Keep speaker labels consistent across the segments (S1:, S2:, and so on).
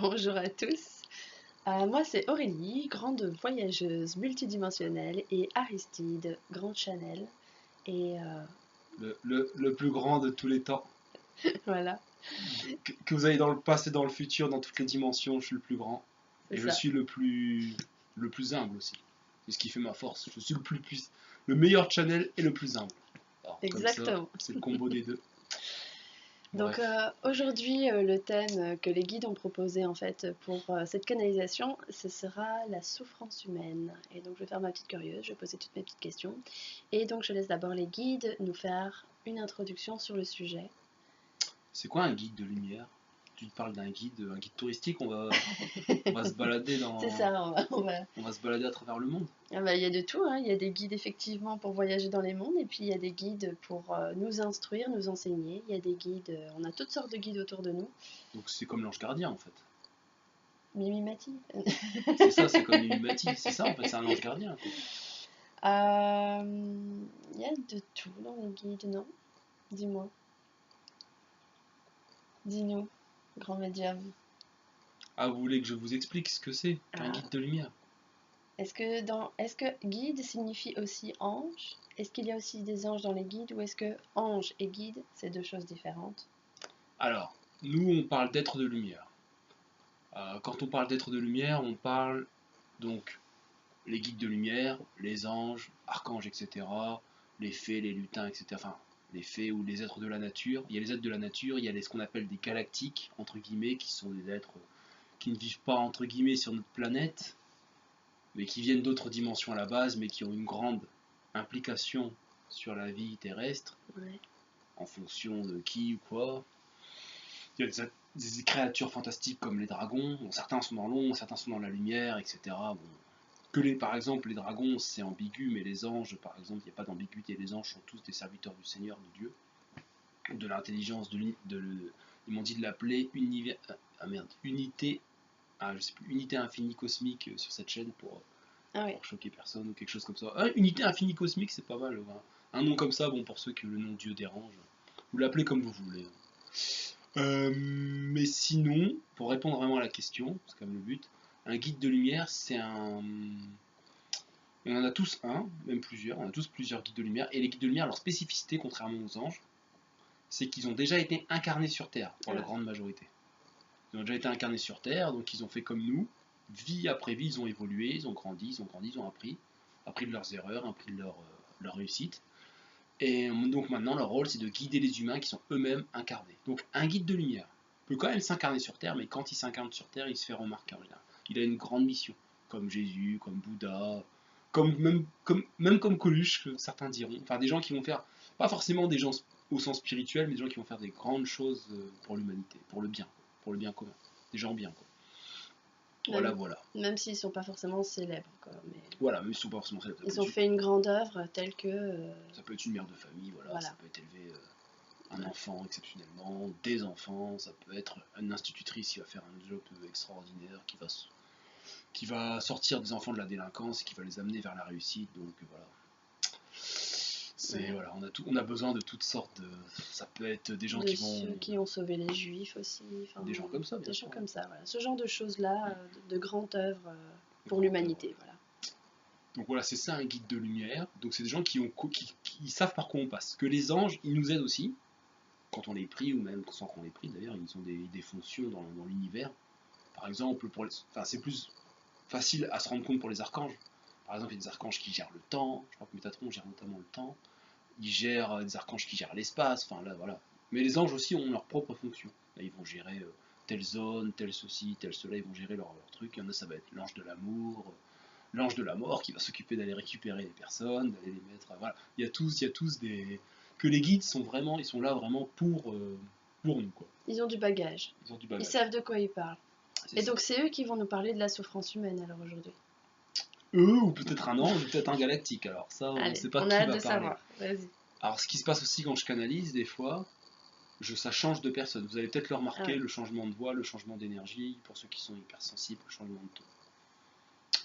S1: Bonjour à tous. Moi, c'est Aurélie, grande voyageuse multidimensionnelle, et Aristide, grande Chanel. Et
S2: Le plus grand de tous les temps.
S1: voilà,
S2: Que vous ayez dans le passé, dans le futur, dans toutes les dimensions, je suis le plus grand.
S1: c'est
S2: Et je
S1: ça.
S2: suis le plus humble aussi. C'est ce qui fait ma force. Je suis le meilleur channel et le plus humble. Alors, comme ça,
S1: Exactement.
S2: c'est le combo des deux.
S1: Donc
S2: Bref.
S1: aujourd'hui, le thème que les guides ont proposé en fait pour cette canalisation, ce sera la souffrance humaine. Et donc je vais faire ma petite curieuse, je vais poser toutes mes petites questions. Et donc je laisse d'abord les guides nous faire une introduction sur le sujet.
S2: C'est quoi un guide de lumière? Tu te parles un guide touristique, on va se balader
S1: C'est ça,
S2: on va se balader à travers le monde.
S1: Ah bah, il y a de tout, hein. Il y a des guides effectivement pour voyager dans les mondes et puis il y a des guides pour nous instruire, nous enseigner. Il y a des guides, on a toutes sortes de guides autour de nous.
S2: Donc c'est comme l'ange gardien en fait.
S1: Mimimati.
S2: C'est ça, c'est comme Mimimati, c'est ça en fait, c'est un ange gardien quoi.
S1: Il y a de tout dans les guides, non? Dis-moi, dis-nous, grand médium.
S2: Ah, vous voulez que je vous explique ce que c'est qu'un
S1: Ah,
S2: guide de lumière?
S1: est-ce que guide signifie aussi ange? Est-ce qu'il y a aussi des anges dans les guides ou est-ce que ange et guide, c'est deux choses différentes?
S2: Alors, nous on parle d'êtres de lumière. Quand on parle d'êtres de lumière, on parle donc les guides de lumière, les anges, archanges, etc., les fées, les lutins, etc. Enfin, les fées ou les êtres de la nature. Il y a les êtres de la nature, il y a ce qu'on appelle des galactiques, entre guillemets, qui sont des êtres qui ne vivent pas, entre guillemets, sur notre planète, mais qui viennent d'autres dimensions à la base, mais qui ont une grande implication sur la vie terrestre,
S1: Ouais.
S2: en fonction de qui ou quoi. Il y a des créatures fantastiques comme les dragons. Bon, certains sont dans l'ombre, certains sont dans la lumière, etc. Bon, par exemple, les dragons, c'est ambigu, mais les anges, par exemple, il n'y a pas d'ambiguïté. Les anges sont tous des serviteurs du Seigneur, de Dieu, de l'intelligence, ils m'ont dit de l'appeler unité, je sais plus, unité infinie cosmique sur cette chaîne
S1: Ah oui.
S2: pour choquer personne ou quelque chose comme ça. Ah, unité infinie cosmique, c'est pas mal. Un nom comme ça, bon, pour ceux que le nom de Dieu dérange, vous l'appelez comme vous voulez. Mais sinon, pour répondre vraiment à la question, c'est quand même le but, un guide de lumière, c'est un. On en a tous un, même plusieurs, on a tous plusieurs guides de lumière, et les guides de lumière, leur spécificité, contrairement aux anges, c'est qu'ils ont déjà été incarnés sur Terre, pour la
S1: Ah,
S2: grande majorité. Ils ont déjà été incarnés sur Terre, donc ils ont fait comme nous, vie après vie, ils ont évolué, ils ont grandi, ils ont appris de leurs erreurs, appris de leur réussite. Et donc maintenant, leur rôle, c'est de guider les humains qui sont eux-mêmes incarnés. Donc un guide de lumière peut quand même s'incarner sur Terre, mais quand il s'incarne sur Terre, il se fait remarquer. Il a une grande mission, comme Jésus, comme Bouddha, même comme Coluche, que certains diront. Enfin, des gens qui vont faire, pas forcément des gens au sens spirituel, mais des gens qui vont faire des grandes choses pour l'humanité, pour le bien commun. Des gens bien, quoi. Voilà,
S1: même,
S2: voilà.
S1: même s'ils sont pas forcément célèbres, quoi, mais
S2: Voilà, mais ils sont pas forcément célèbres.
S1: ils ont fait une grande œuvre telle que,
S2: Ça peut être une mère de famille, voilà, ça
S1: voilà.
S2: peut être élevé un
S1: Ouais.
S2: enfant exceptionnellement, des enfants, ça peut être une institutrice qui va faire un job extraordinaire, qui va sortir des enfants de la délinquance et qui va les amener vers la réussite. Donc voilà.
S1: Ouais.
S2: Voilà, on a besoin de toutes sortes de. Ça peut être des gens
S1: De
S2: qui vont.
S1: ceux qui ont sauvé les Juifs aussi, enfin,
S2: Des gens comme ça, bien
S1: des gens
S2: sûr.
S1: comme ça, voilà. Ce genre de choses-là, de grandes œuvres pour
S2: Grand œuvre.
S1: l'humanité, voilà.
S2: Donc voilà, c'est ça un guide de lumière. Donc c'est des gens qui savent par quoi on passe. Que les anges, ils nous aident aussi, quand on les prie, ou même sans qu'on les prie d'ailleurs, ils ont des fonctions dans l'univers. Par exemple, c'est plus facile à se rendre compte pour les archanges. Par exemple, il y a des archanges qui gèrent le temps, je crois que Métatron gère notamment le temps, ils gèrent des archanges qui gèrent l'espace, enfin là voilà. Mais les anges aussi ont leur propre fonction. Là, ils vont gérer telle zone, tel ceci, tel cela, ils vont gérer leur truc. Il y en a, ça va être l'ange de l'amour, l'ange de la mort qui va s'occuper d'aller récupérer les personnes, d'aller les mettre. Voilà. Il y a tous des. Que les guides sont vraiment, ils sont là vraiment pour nous, quoi.
S1: Ils ont du bagage,
S2: Ils ont du
S1: ils
S2: bagage.
S1: savent de quoi ils parlent.
S2: C'est
S1: Et
S2: ça.
S1: donc c'est eux qui vont nous parler de la souffrance humaine alors aujourd'hui.
S2: Eux, ou peut-être un ange, ou peut-être un galactique. Alors ça, on ne
S1: Allez,
S2: sait pas
S1: on a
S2: qui
S1: hâte
S2: va
S1: de
S2: parler.
S1: savoir, vas-y.
S2: Alors ce qui se passe aussi quand je canalise, des fois, ça change de personne. Vous allez peut-être le
S1: Ah
S2: remarquer,
S1: ouais.
S2: le changement de voix, le changement d'énergie, pour ceux qui sont hypersensibles, le changement de ton.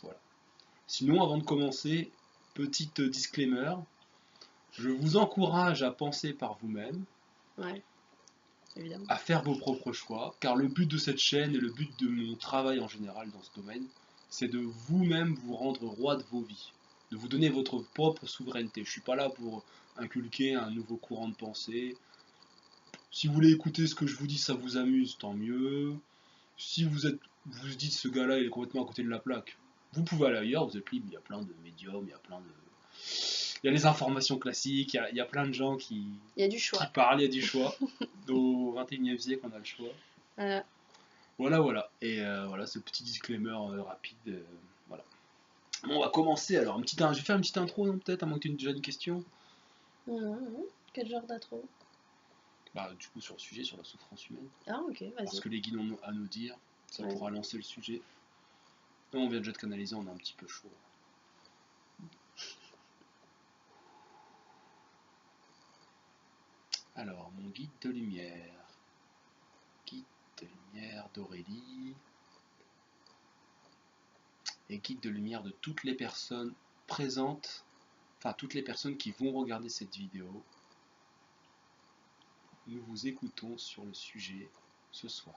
S2: Voilà. Sinon, avant de commencer, petite disclaimer, je vous encourage à penser par vous-même.
S1: Ouais. évidemment.
S2: à faire vos propres choix, car le but de cette chaîne et le but de mon travail en général dans ce domaine, c'est de vous-même vous rendre roi de vos vies, de vous donner votre propre souveraineté. Je ne suis pas là pour inculquer un nouveau courant de pensée. Si vous voulez écouter ce que je vous dis, ça vous amuse, tant mieux. Si vous vous dites ce gars-là il est complètement à côté de la plaque, vous pouvez aller ailleurs, vous êtes libre, il y a plein de médiums, il y a les informations classiques, il y a plein de gens
S1: Il y a du choix.
S2: qui parlent, il y a du choix. Au 21e siècle, on a le choix. Voilà. Et voilà, ce petit disclaimer rapide. Voilà. Bon, on va commencer alors. Je vais faire une petite intro, non, peut-être, à moins que tu aies déjà une question.
S1: Quel genre d'intro?
S2: Bah, du coup, sur le sujet, sur la souffrance humaine.
S1: Ah, ok, vas-y.
S2: Parce que les guides ont à nous dire, ça
S1: Vas-y.
S2: pourra lancer le sujet. Non, on vient déjà de canaliser, on est un petit peu chaud. Alors, mon guide de lumière. Guide de lumière d'Aurélie. Et guide de lumière de toutes les personnes présentes, enfin toutes les personnes qui vont regarder cette vidéo. Nous vous écoutons sur le sujet ce soir,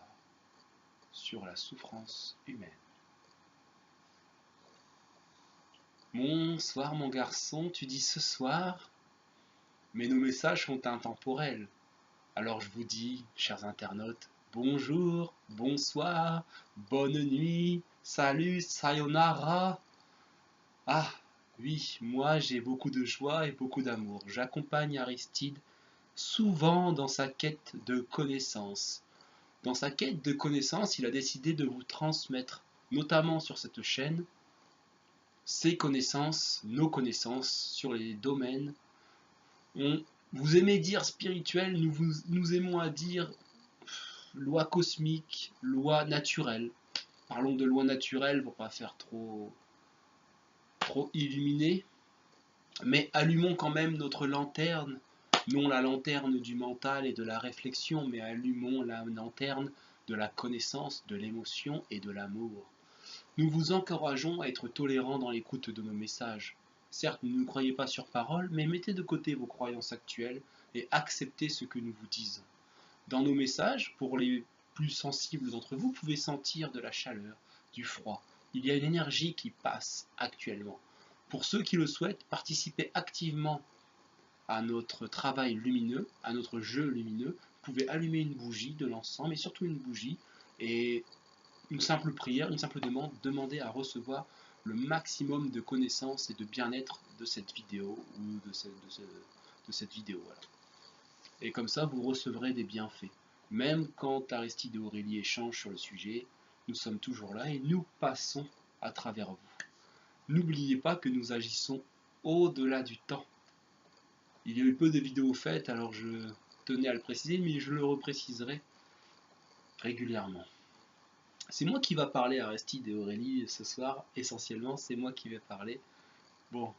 S2: sur la souffrance humaine. Bonsoir mon garçon, tu dis ce soir? Mais nos messages sont intemporels. Alors je vous dis, chers internautes, bonjour, bonsoir, bonne nuit, salut, sayonara. Ah, oui, moi j'ai beaucoup de joie et beaucoup d'amour. J'accompagne Aristide souvent dans sa quête de connaissances. Dans sa quête de connaissances, il a décidé de vous transmettre, notamment sur cette chaîne, ses connaissances, nos connaissances sur les domaines. Vous aimez dire spirituel, nous aimons à dire loi cosmique, loi naturelle. Parlons de loi naturelle pour pas faire trop illuminé, mais allumons quand même notre lanterne, non la lanterne du mental et de la réflexion, mais allumons la lanterne de la connaissance, de l'émotion et de l'amour. Nous vous encourageons à être tolérants dans l'écoute de nos messages. Certes, ne nous croyez pas sur parole, mais mettez de côté vos croyances actuelles et acceptez ce que nous vous disons. Dans nos messages, pour les plus sensibles d'entre vous, vous pouvez sentir de la chaleur, du froid. Il y a une énergie qui passe actuellement. Pour ceux qui le souhaitent, participez activement à notre travail lumineux, à notre jeu lumineux. Vous pouvez allumer une bougie, de l'encens, mais surtout une bougie, et une simple prière, une simple demande, demander à recevoir le maximum de connaissances et de bien-être de cette vidéo ou de cette vidéo. Voilà. Et comme ça, vous recevrez des bienfaits. Même quand Aristide et Aurélie échangent sur le sujet, nous sommes toujours là et nous passons à travers vous. N'oubliez pas que nous agissons au-delà du temps. Il y a eu peu de vidéos faites, alors je tenais à le préciser, mais je le repréciserai régulièrement. C'est moi qui va parler à Aristide et Aurélie ce soir, essentiellement, c'est moi qui vais parler. Bon,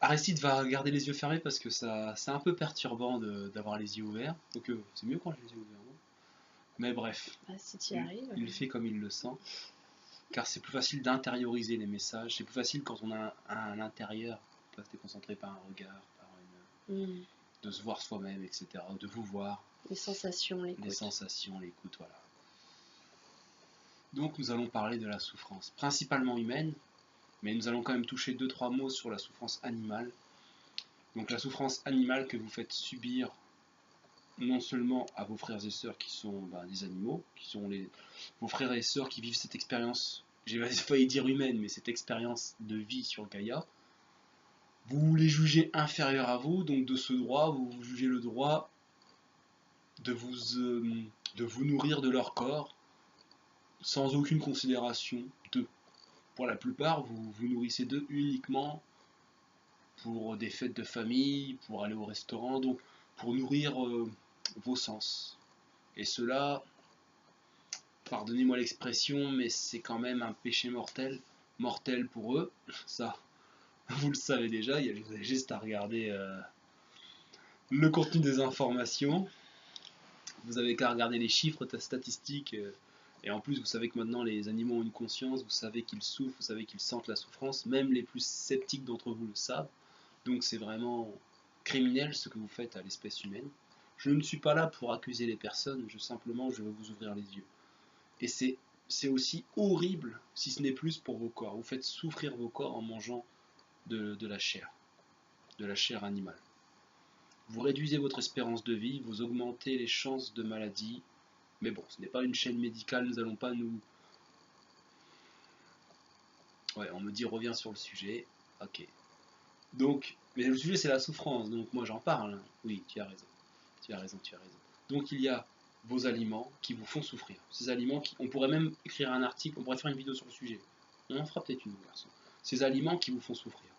S2: Aristide va garder les yeux fermés parce que c'est un peu perturbant d'avoir les yeux ouverts, donc c'est mieux quand j'ai les yeux ouverts. Non, mais bref,
S1: si tu y arrives.
S2: Il fait comme il le sent, car c'est plus facile d'intérioriser les messages, c'est plus facile quand on a un intérieur, pas se déconcentrer par un regard, de se voir soi-même, etc., de vous voir.
S1: Les sensations, l'écoute.
S2: Les sensations, l'écoute, voilà. Donc nous allons parler de la souffrance, principalement humaine, mais nous allons quand même toucher 2-3 mots sur la souffrance animale. Donc la souffrance animale que vous faites subir non seulement à vos frères et sœurs qui sont des animaux, qui sont vos frères et sœurs qui vivent cette expérience, j'ai failli dire humaine, mais cette expérience de vie sur Gaïa, vous les jugez inférieurs à vous, donc de ce droit, vous jugez le droit de vous nourrir de leur corps, sans aucune considération d'eux. Pour la plupart, vous vous nourrissez d'eux uniquement pour des fêtes de famille, pour aller au restaurant, donc pour nourrir vos sens. Et cela, pardonnez-moi l'expression, mais c'est quand même un péché mortel, mortel pour eux, ça, vous le savez déjà, il y a juste à regarder le contenu des informations, vous avez qu'à regarder les chiffres statistiques, et en plus vous savez que maintenant les animaux ont une conscience, vous savez qu'ils souffrent, vous savez qu'ils sentent la souffrance, même les plus sceptiques d'entre vous le savent, donc c'est vraiment criminel ce que vous faites à l'espèce humaine. Je ne suis pas là pour accuser les personnes, simplement je veux vous ouvrir les yeux. Et c'est aussi horrible, si ce n'est plus pour vos corps. Vous faites souffrir vos corps en mangeant de la chair animale. Vous réduisez votre espérance de vie, vous augmentez les chances de maladie. Mais bon, ce n'est pas une chaîne médicale, nous n'allons pas nous... Ouais, on me dit reviens sur le sujet. Ok. Donc, mais le sujet c'est la souffrance, donc moi j'en parle. Oui, tu as raison. Tu as raison, tu as raison. Donc il y a vos aliments qui vous font souffrir. Ces aliments, on pourrait même écrire un article, on pourrait faire une vidéo sur le sujet. On en fera peut-être une, garçon. Ces aliments qui vous font souffrir.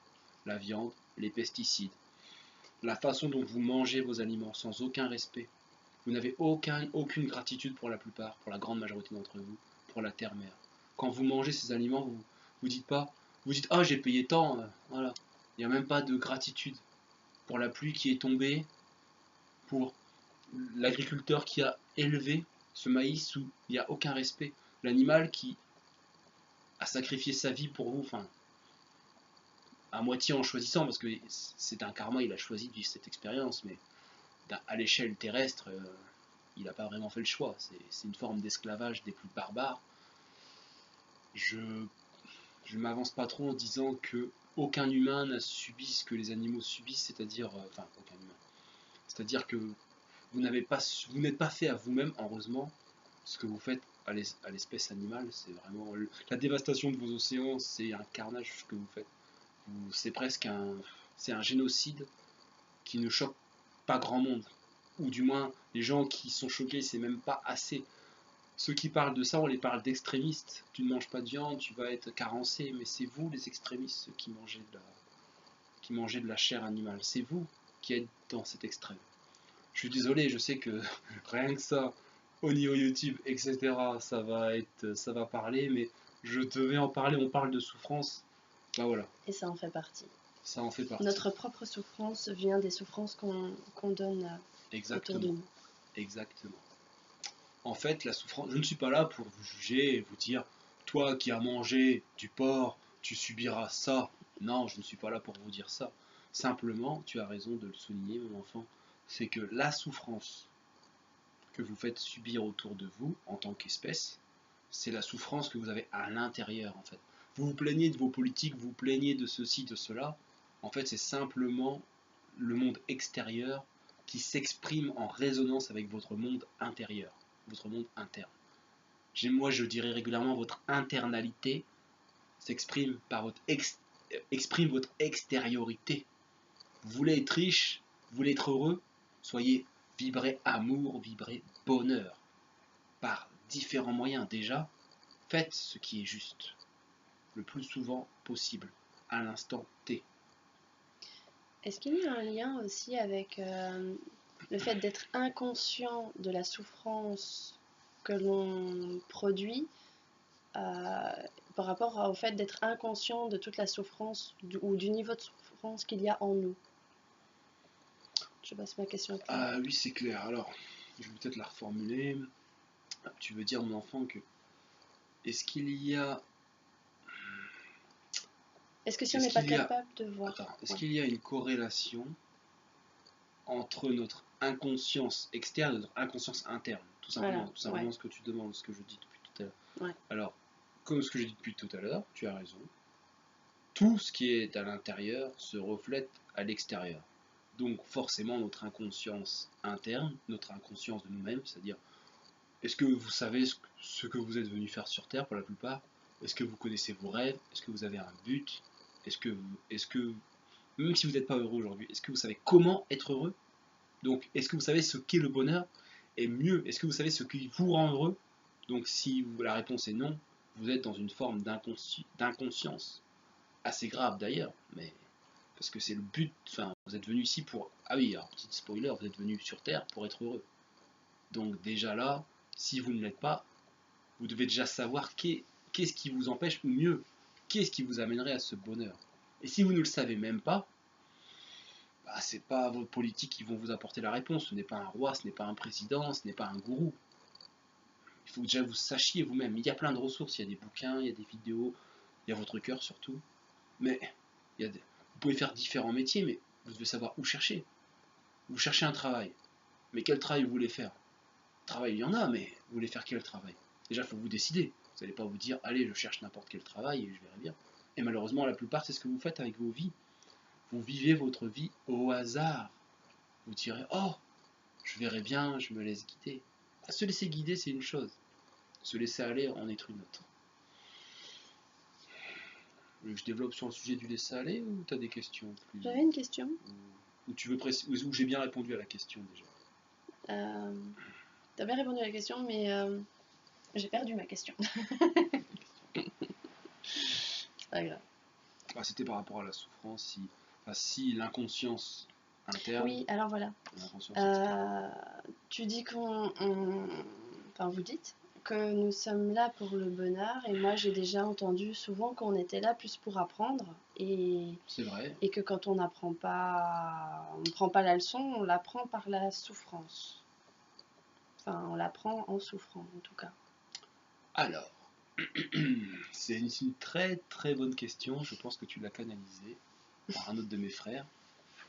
S2: La viande, les pesticides, la façon dont vous mangez vos aliments sans aucun respect. Vous n'avez aucune gratitude pour la plupart, pour la grande majorité d'entre vous, pour la terre-mère. Quand vous mangez ces aliments, vous dites pas, vous dites ah j'ai payé tant, voilà. Il n'y a même pas de gratitude pour la pluie qui est tombée, pour l'agriculteur qui a élevé ce maïs où il n'y a aucun respect, l'animal qui a sacrifié sa vie pour vous, enfin à moitié en choisissant parce que c'est un karma, il a choisi de vivre cette expérience, mais à l'échelle terrestre, il n'a pas vraiment fait le choix. C'est une forme d'esclavage des plus barbares. Je ne m'avance pas trop en disant que aucun humain n'a subi ce que les animaux subissent, c'est-à-dire, enfin, aucun humain. C'est-à-dire que vous n'êtes pas fait à vous-même, heureusement, ce que vous faites à l'espèce animale, c'est vraiment la dévastation de vos océans, c'est un carnage ce que vous faites. C'est presque c'est un génocide qui ne choque pas grand monde. Ou du moins, les gens qui sont choqués, c'est même pas assez. Ceux qui parlent de ça, on les parle d'extrémistes. Tu ne manges pas de viande, tu vas être carencé, mais c'est vous les extrémistes, ceux qui mangez de la chair animale. C'est vous qui êtes dans cet extrême. Je suis désolé, je sais que rien que ça, au niveau YouTube, etc., ça va parler, mais je devais en parler, on parle de souffrance, bah voilà.
S1: Et ça en fait partie.
S2: Ça en fait partie.
S1: Notre propre souffrance vient des souffrances qu'on donne autour de nous.
S2: Exactement. En fait, la souffrance, je ne suis pas là pour vous juger et vous dire, toi qui as mangé du porc, tu subiras ça. Non, je ne suis pas là pour vous dire ça. Simplement, tu as raison de le souligner, mon enfant, c'est que la souffrance que vous faites subir autour de vous en tant qu'espèce, c'est la souffrance que vous avez à l'intérieur en fait. Vous vous plaignez de vos politiques, vous vous plaignez de ceci, de cela. En fait, c'est simplement le monde extérieur qui s'exprime en résonance avec votre monde intérieur, votre monde interne. Moi, je dirais régulièrement, votre internalité s'exprime par exprime votre extériorité. Vous voulez être riche, vous voulez être heureux, vibrez amour, vibrez bonheur. Par différents moyens déjà, faites ce qui est juste, le plus souvent possible, à l'instant T.
S1: Est-ce qu'il y a un lien aussi avec le fait d'être inconscient de la souffrance que l'on produit par rapport au fait d'être inconscient de toute la souffrance ou du niveau de souffrance qu'il y a en nous? Je sais pas si ma question est claire.
S2: Ah oui, c'est clair. Alors, je vais peut-être la reformuler. Tu veux dire, mon enfant, que est-ce qu'il y a...
S1: Est-ce que si on n'est pas capable de voir...
S2: Attends, est-ce qu'il y a une corrélation entre notre inconscience externe et notre inconscience interne? Tout simplement,
S1: voilà,
S2: tout simplement ce que tu demandes, ce que je dis depuis tout à l'heure.
S1: Ouais.
S2: Alors, comme ce que j'ai dit depuis tout à l'heure, tu as raison. Tout ce qui est à l'intérieur se reflète à l'extérieur. Donc forcément notre inconscience interne, notre inconscience de nous-mêmes, c'est-à-dire est-ce que vous savez ce que vous êtes venu faire sur Terre pour la plupart? Est-ce que vous connaissez vos rêves? Est-ce que vous avez un but? Est-ce que même si vous n'êtes pas heureux aujourd'hui, est-ce que vous savez comment être heureux? Donc est-ce que vous savez ce qu'est le bonheur? Et mieux, est-ce que vous savez ce qui vous rend heureux? Donc si la réponse est non, vous êtes dans une forme d'inconscience assez grave d'ailleurs, mais parce que c'est le but, enfin, vous êtes venu ici pour... Ah oui, alors, petit spoiler, vous êtes venu sur Terre pour être heureux. Donc déjà là, si vous ne l'êtes pas, vous devez déjà savoir qu'est-ce qui vous empêche, ou mieux, qu'est-ce qui vous amènerait à ce bonheur. Et si vous ne le savez même pas, bah, c'est pas vos politiques qui vont vous apporter la réponse, ce n'est pas un roi, ce n'est pas un président, ce n'est pas un gourou. Il faut déjà vous sachiez vous-même. Il y a plein de ressources, il y a des bouquins, il y a des vidéos, il y a votre cœur surtout. Mais il y a vous pouvez faire différents métiers, mais vous devez savoir où chercher. Vous cherchez un travail. Mais quel travail vous voulez faire? Travail, il y en a, mais vous voulez faire quel travail? Déjà, il faut vous décider. Vous n'allez pas vous dire, allez, je cherche n'importe quel travail et je verrai bien. Et malheureusement, la plupart, c'est ce que vous faites avec vos vies. Vous vivez votre vie au hasard. Vous direz, oh, je verrai bien, je me laisse guider. Se laisser guider, c'est une chose. Se laisser aller en est une autre. Je développe sur le sujet du laisser aller ou tu as des questions plus...
S1: J'avais une question.
S2: Ou tu veux ou j'ai bien répondu à la question déjà?
S1: T'as bien répondu à la question, mais j'ai perdu ma question. C'est pas grave.
S2: Ah, c'était par rapport à la souffrance, si l'inconscience interne...
S1: Oui, alors voilà. Tu dis Enfin, vous dites que nous sommes là pour le bonheur, et moi j'ai déjà entendu souvent qu'on était là plus pour apprendre,
S2: c'est vrai.
S1: Et que quand on n'apprend pas, on ne prend pas la leçon, on l'apprend par la souffrance. Enfin, on l'apprend en souffrant, en tout cas.
S2: Alors, c'est une très très bonne question, je pense que tu l'as canalisée par un autre de mes frères.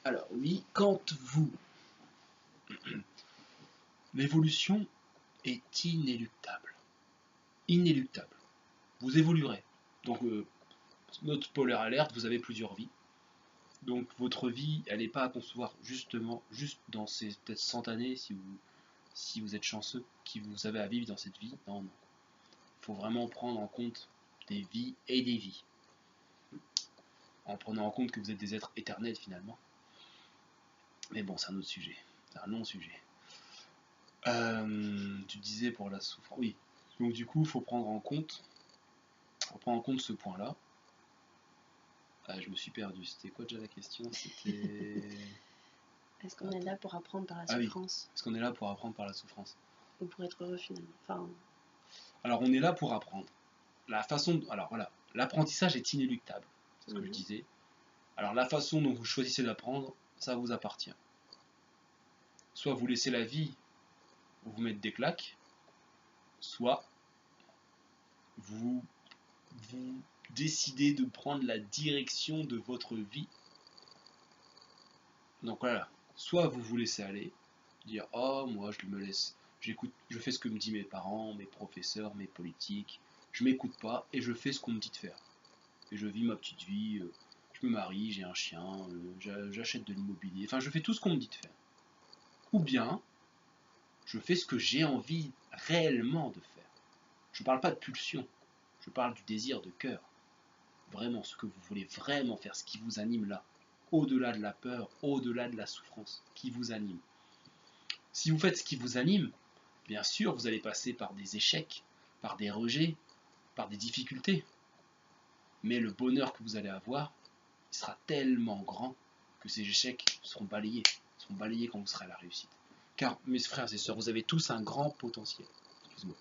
S2: Alors oui, quand vous... L'évolution est inéluctable. Inéluctable. Vous évoluerez. Donc, notre polaire alerte, vous avez plusieurs vies. Donc, votre vie, elle n'est pas à concevoir justement, juste dans ces peut-être 100 années, si vous êtes chanceux, qui vous avez à vivre dans cette vie. Non, non. Il faut vraiment prendre en compte des vies et des vies. En prenant en compte que vous êtes des êtres éternels finalement. Mais bon, c'est un autre sujet. C'est un long sujet. Tu disais pour la souffrance. Oui. Donc du coup, il faut prendre en compte ce point-là. Ah, je me suis perdu. C'était quoi déjà la question? C'était...
S1: Est-ce qu'on est là pour apprendre par la
S2: Ah oui.
S1: souffrance?
S2: Est-ce qu'on est là pour apprendre par la souffrance?
S1: Ou pour être heureux finalement? Enfin,
S2: Alors on est là pour apprendre. Alors voilà, l'apprentissage est inéluctable. C'est ce que je disais. Alors la façon dont vous choisissez d'apprendre, ça vous appartient. Soit vous laissez la vie vous mettre des claques, soit vous décidez de prendre la direction de votre vie. Donc voilà, soit vous vous laissez aller, dire oh moi je me laisse, j'écoute, je fais ce que me disent mes parents, mes professeurs, mes politiques, je m'écoute pas et je fais ce qu'on me dit de faire. Et je vis ma petite vie, je me marie, j'ai un chien, j'achète de l'immobilier, enfin je fais tout ce qu'on me dit de faire. Ou bien je fais ce que j'ai envie réellement de faire. Je parle pas de pulsion, je parle du désir de cœur. Vraiment ce que vous voulez vraiment faire, ce qui vous anime là, au-delà de la peur, au-delà de la souffrance, qui vous anime. Si vous faites ce qui vous anime, bien sûr, vous allez passer par des échecs, par des rejets, par des difficultés. Mais le bonheur que vous allez avoir, il sera tellement grand que ces échecs seront balayés quand vous serez à la réussite. Car, mes frères et sœurs, vous avez tous un grand potentiel. Excuse-moi.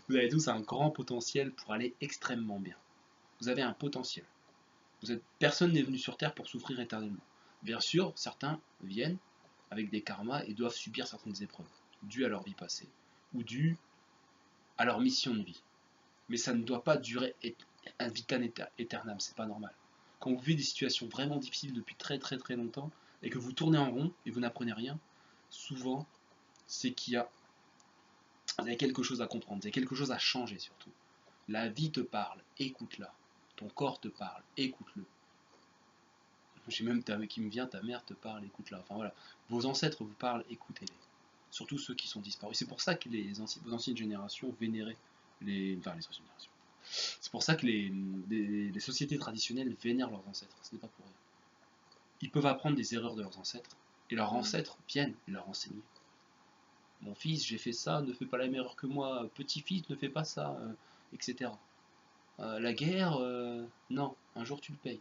S2: Vous avez tous un grand potentiel pour aller extrêmement bien. Vous avez un potentiel. Personne n'est venu sur Terre pour souffrir éternellement. Bien sûr, certains viennent avec des karmas et doivent subir certaines épreuves, dues à leur vie passée, ou dues à leur mission de vie. Mais ça ne doit pas durer un vitam aeternam, c'est pas normal. Quand vous vivez des situations vraiment difficiles depuis très très très longtemps, et que vous tournez en rond et vous n'apprenez rien, souvent, c'est vous avez quelque chose à comprendre, vous avez quelque chose à changer surtout. La vie te parle, écoute-la. Ton corps te parle, écoute-le. J'ai même qui me vient, ta mère te parle, écoute-la. Enfin voilà, vos ancêtres vous parlent, écoutez-les. Surtout ceux qui sont disparus. C'est pour ça que vos anciennes générations vénéraient les anciennes générations. C'est pour ça que les sociétés traditionnelles vénèrent leurs ancêtres. Ce n'est pas pour rien. Ils peuvent apprendre des erreurs de leurs ancêtres et leurs ancêtres viennent leur enseigner. Mon fils, j'ai fait ça, ne fais pas la même erreur que moi. Petit-fils, ne fais pas ça, etc. La guerre, non, un jour tu le payes.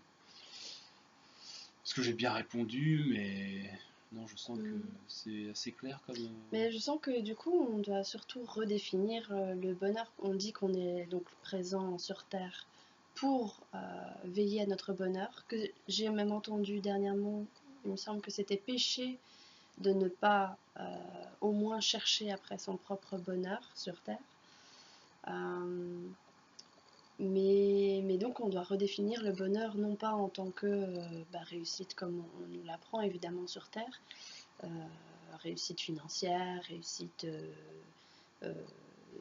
S2: Est-ce que j'ai bien répondu, mais non, je sens que c'est assez clair comme...
S1: Mais je sens que du coup, on doit surtout redéfinir le bonheur. On dit qu'on est donc présent sur Terre pour veiller à notre bonheur. Que j'ai même entendu dernièrement, il me semble que c'était péché de ne pas au moins chercher après son propre bonheur sur Terre. Mais donc on doit redéfinir le bonheur non pas en tant que réussite comme on nous l'apprend évidemment sur Terre, réussite financière, réussite, euh,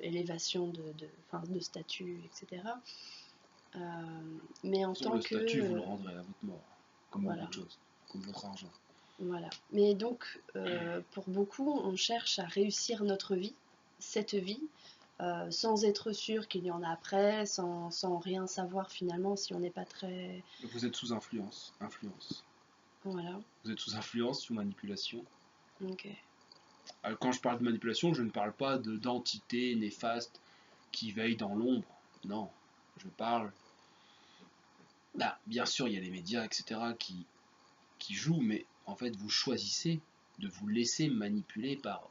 S1: élévation de statut, etc. Mais en
S2: Sur
S1: tant
S2: le statut, vous le
S1: que...
S2: rendrez à votre mort, comme beaucoup
S1: voilà.
S2: de choses, comme votre argent.
S1: Voilà. Mais donc, pour beaucoup, on cherche à réussir notre vie, cette vie, sans être sûr qu'il y en a après, sans rien savoir finalement si on n'est pas très...
S2: Vous êtes sous influence.
S1: Voilà.
S2: Vous êtes sous influence, sous manipulation.
S1: Ok.
S2: Alors, quand je parle de manipulation, je ne parle pas d'entités néfastes qui veillent dans l'ombre. Non, je parle... Bah, bien sûr, il y a les médias, etc., qui jouent, mais en fait, vous choisissez de vous laisser manipuler par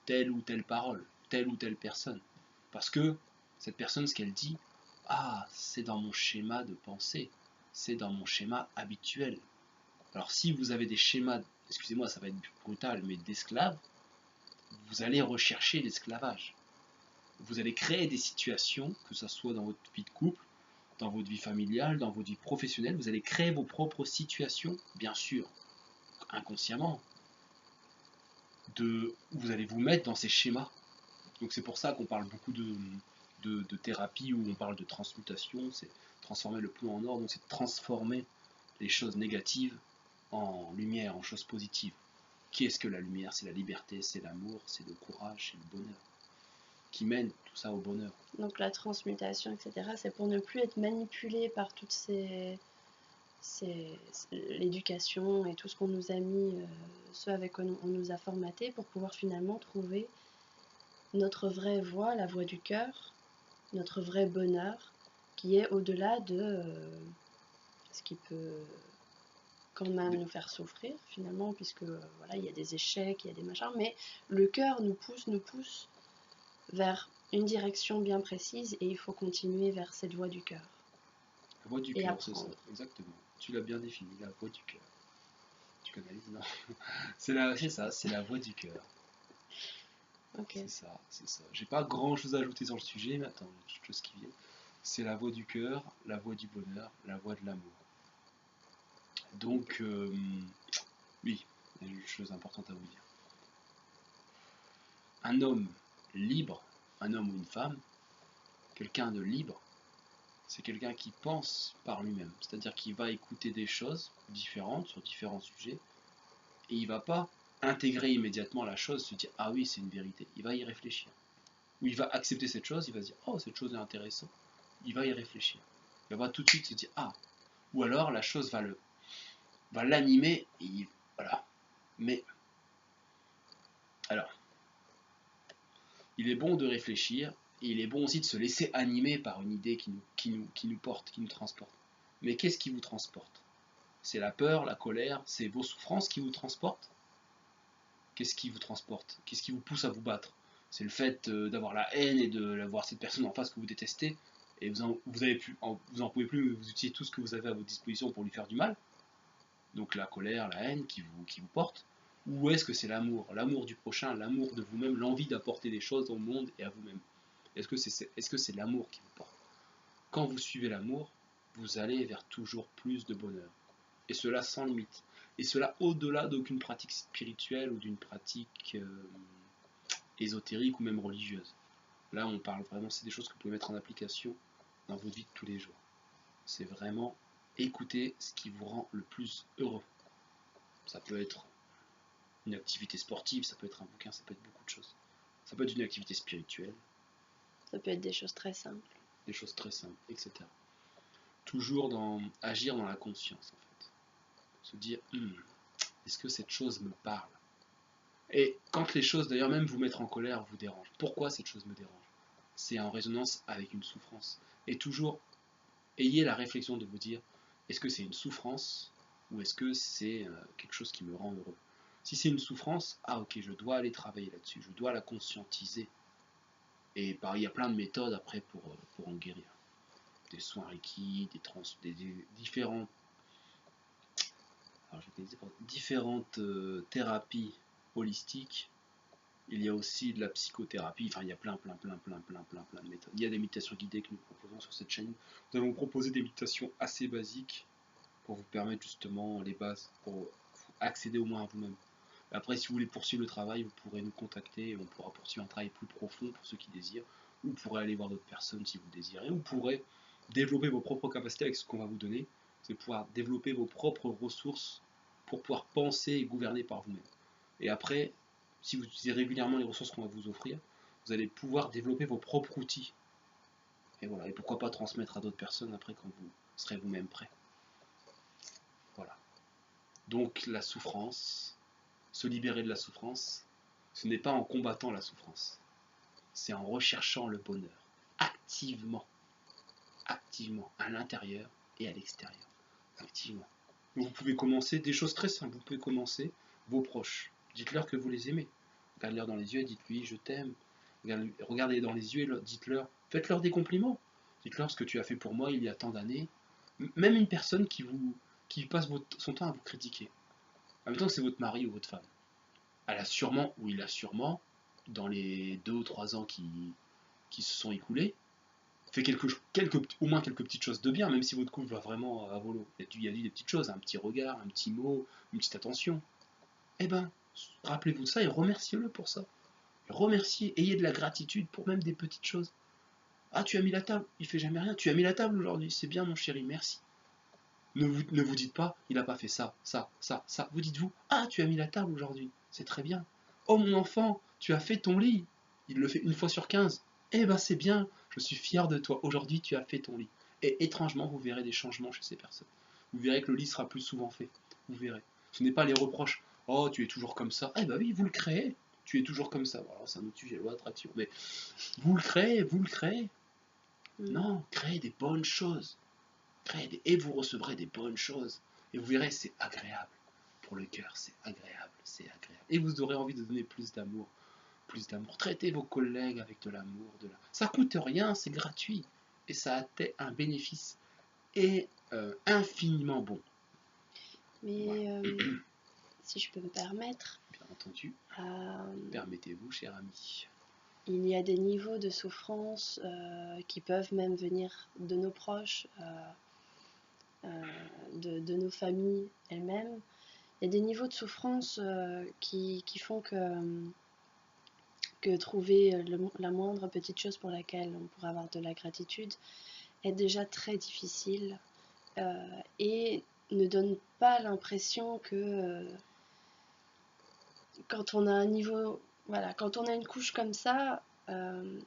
S2: telle ou telle parole, telle ou telle personne. Parce que cette personne, ce qu'elle dit, ah, c'est dans mon schéma de pensée, c'est dans mon schéma habituel. Alors si vous avez des schémas, excusez-moi, ça va être brutal, mais d'esclaves, vous allez rechercher l'esclavage. Vous allez créer des situations, que ce soit dans votre vie de couple, dans votre vie familiale, dans votre vie professionnelle, vous allez créer vos propres situations, bien sûr, inconsciemment, vous allez vous mettre dans ces schémas. Donc c'est pour ça qu'on parle beaucoup de thérapie, où on parle de transmutation, c'est transformer le plomb en or, donc c'est transformer les choses négatives en lumière, en choses positives. Qu'est-ce que la lumière? C'est la liberté, c'est l'amour, c'est le courage, c'est le bonheur, qui mène tout ça au bonheur.
S1: Donc la transmutation, etc., c'est pour ne plus être manipulé par toutes l'éducation et tout ce qu'on nous a mis, ce avec quoi on nous a formaté, pour pouvoir finalement trouver notre vraie voie, la voie du cœur, notre vrai bonheur, qui est au-delà de ce qui peut quand même nous faire souffrir finalement, puisque voilà, il y a des échecs, il y a des machins, mais le cœur nous pousse vers une direction bien précise, et il faut continuer vers cette voie du cœur.
S2: La voie du
S1: Et
S2: cœur, c'est ça,
S1: apprendre.
S2: exactement. Tu l'as bien défini, la voie du cœur. Tu canalises? Non. C'est ça, c'est la voie du cœur.
S1: Ok.
S2: C'est ça. J'ai pas grand chose à ajouter sur le sujet, mais attends, il y a quelque chose qui vient. C'est la voie du cœur, la voie du bonheur, la voie de l'amour. Donc, oui, il y a une chose importante à vous dire. Un homme libre, un homme ou une femme, quelqu'un de libre, c'est quelqu'un qui pense par lui-même. C'est-à-dire qu'il va écouter des choses différentes sur différents sujets, et il va pas intégrer immédiatement la chose, se dire ah oui, c'est une vérité. Il va y réfléchir. Ou il va accepter cette chose, il va se dire oh, cette chose est intéressante. Il va y réfléchir. Il va pas tout de suite se dire ah. Ou alors la chose va l'animer, et voilà. Mais alors, il est bon de réfléchir, et il est bon aussi de se laisser animer par une idée qui nous porte, qui nous transporte. Mais qu'est-ce qui vous transporte? C'est la peur, la colère, c'est vos souffrances qui vous transportent? Qu'est-ce qui vous transporte? Qu'est-ce qui vous pousse à vous battre? C'est le fait d'avoir la haine et de voir cette personne en face que vous détestez, et vous en pouvez plus, vous utilisez tout ce que vous avez à votre disposition pour lui faire du mal? Donc la colère, la haine qui vous porte? Ou est-ce que c'est l'amour du prochain, l'amour de vous-même, l'envie d'apporter des choses au monde et à vous-même? Est-ce que c'est l'amour qui vous porte? Quand vous suivez l'amour, vous allez vers toujours plus de bonheur. Et cela sans limite. Et cela au-delà d'aucune pratique spirituelle ou d'une pratique ésotérique ou même religieuse. Là, on parle vraiment, c'est des choses que vous pouvez mettre en application dans votre vie de tous les jours. C'est vraiment écouter ce qui vous rend le plus heureux. Ça peut être une activité sportive, ça peut être un bouquin, ça peut être beaucoup de choses. Ça peut être une activité spirituelle,
S1: Ça peut être des choses très simples.
S2: des choses très simples, etc. Toujours agir dans la conscience, en fait. Se dire, est-ce que cette chose me parle? Et quand les choses, d'ailleurs, même vous mettre en colère, vous dérangent. Pourquoi cette chose me dérange? C'est en résonance avec une souffrance. Et toujours, ayez la réflexion de vous dire, est-ce que c'est une souffrance ou est-ce que c'est quelque chose qui me rend heureux? Si c'est une souffrance, ah ok, je dois aller travailler là-dessus, je dois la conscientiser. Et il y a plein de méthodes après pour en guérir. Des soins Reiki, des différentes thérapies holistiques. Il y a aussi de la psychothérapie, enfin il y a plein de méthodes. Il y a des méditations guidées que nous proposons sur cette chaîne. Nous allons vous proposer des méditations assez basiques pour vous permettre justement les bases, pour accéder au moins à vous-même. Après, si vous voulez poursuivre le travail, vous pourrez nous contacter et on pourra poursuivre un travail plus profond pour ceux qui désirent. Ou vous pourrez aller voir d'autres personnes si vous désirez. Ou vous pourrez développer vos propres capacités avec ce qu'on va vous donner. Vous allez pouvoir développer vos propres ressources pour pouvoir penser et gouverner par vous-même. Et après, si vous utilisez régulièrement les ressources qu'on va vous offrir, vous allez pouvoir développer vos propres outils. Et voilà, et pourquoi pas transmettre à d'autres personnes après quand vous serez vous-même prêt. Voilà. Donc la souffrance, se libérer de la souffrance, ce n'est pas en combattant la souffrance, c'est en recherchant le bonheur, activement, activement, à l'intérieur et à l'extérieur, activement. Donc vous pouvez commencer des choses très simples, vous pouvez commencer vos proches, dites-leur que vous les aimez, regardez-leur dans les yeux et dites-lui je t'aime, regardez dans les yeux et dites-leur, faites-leur des compliments, dites-leur ce que tu as fait pour moi il y a tant d'années, même une personne qui passe son temps à vous critiquer, en même temps que c'est votre mari ou votre femme, elle a sûrement, ou il a sûrement, dans les 2 ou 3 ans qui se sont écoulés, fait au moins quelques petites choses de bien, même si votre couple va vraiment à volo. Il y a dit des petites choses, un petit regard, un petit mot, une petite attention. Eh ben, rappelez-vous de ça et remerciez-le pour ça. Remerciez, ayez de la gratitude pour même des petites choses. Ah, tu as mis la table, il fait jamais rien. Tu as mis la table aujourd'hui, c'est bien mon chéri, merci. Ne vous dites pas, il n'a pas fait ça, ça, ça, ça. Vous dites-vous, ah, tu as mis la table aujourd'hui, c'est très bien. Oh mon enfant, tu as fait ton lit. Il le fait une fois sur 15. Eh ben c'est bien, je suis fier de toi. Aujourd'hui, tu as fait ton lit. Et étrangement, vous verrez des changements chez ces personnes. Vous verrez que le lit sera plus souvent fait. Vous verrez. Ce n'est pas les reproches. Oh, tu es toujours comme ça. Eh ben oui, vous le créez. Tu es toujours comme ça. Voilà, c'est un autre sujet, loi d'attraction. Mais vous le créez, vous le créez. Non, créez des bonnes choses. Et vous recevrez des bonnes choses. Et vous verrez, c'est agréable. Pour le cœur, c'est agréable, c'est agréable. Et vous aurez envie de donner plus d'amour. Plus d'amour. Traitez vos collègues avec de l'amour. Ça coûte rien, c'est gratuit. Et ça a un bénéfice et infiniment bon.
S1: Mais si je peux me permettre,
S2: bien entendu, permettez-vous, cher ami.
S1: Il y a des niveaux de souffrance qui peuvent même venir de nos proches, de nos familles elles-mêmes. Il y a des niveaux de souffrance qui font que trouver la moindre petite chose pour laquelle on pourrait avoir de la gratitude est déjà très difficile et ne donne pas l'impression que quand on a un niveau, voilà, quand on a une couche comme ça, on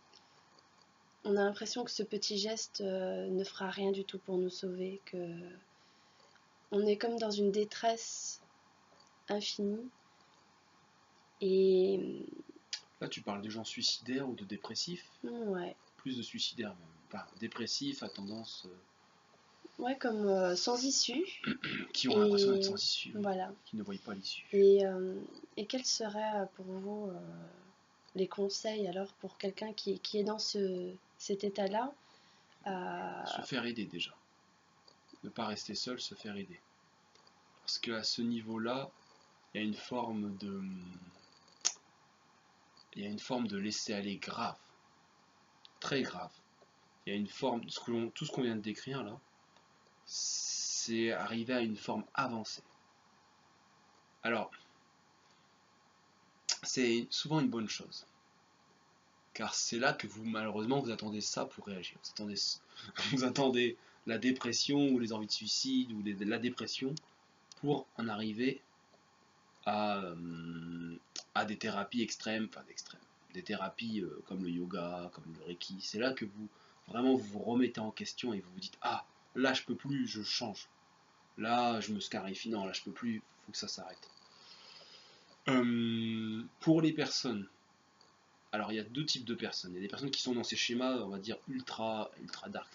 S1: a l'impression que ce petit geste ne fera rien du tout pour nous sauver, que on est comme dans une détresse infinie. Et
S2: là, tu parles de gens suicidaires ou de dépressifs?
S1: Ouais.
S2: Plus de suicidaires même. Enfin, dépressifs à tendance.
S1: Ouais, comme sans issue.
S2: Qui ont l'impression d'être sans issue.
S1: Voilà.
S2: Qui ne voient pas l'issue.
S1: Et quels seraient pour vous les conseils alors pour quelqu'un qui est dans cet état-là
S2: Se faire aider déjà. Ne pas rester seul, se faire aider. Parce qu'à ce niveau-là, il y a une forme de laisser-aller grave. Très grave. Il y a une forme, tout ce qu'on vient de décrire là, c'est arriver à une forme avancée. Alors, c'est souvent une bonne chose. Car c'est là que malheureusement, vous attendez ça pour réagir. Vous attendez la dépression ou les envies de suicide ou la dépression pour en arriver à des thérapies extrêmes, des thérapies comme le yoga, comme le reiki. C'est là que vous vous remettez en question et vous vous dites, ah, là je peux plus, je change. Là je me scarifie, non, là je peux plus, faut que ça s'arrête. Pour les personnes, alors il y a 2 types de personnes. Il y a des personnes qui sont dans ces schémas, on va dire ultra dark,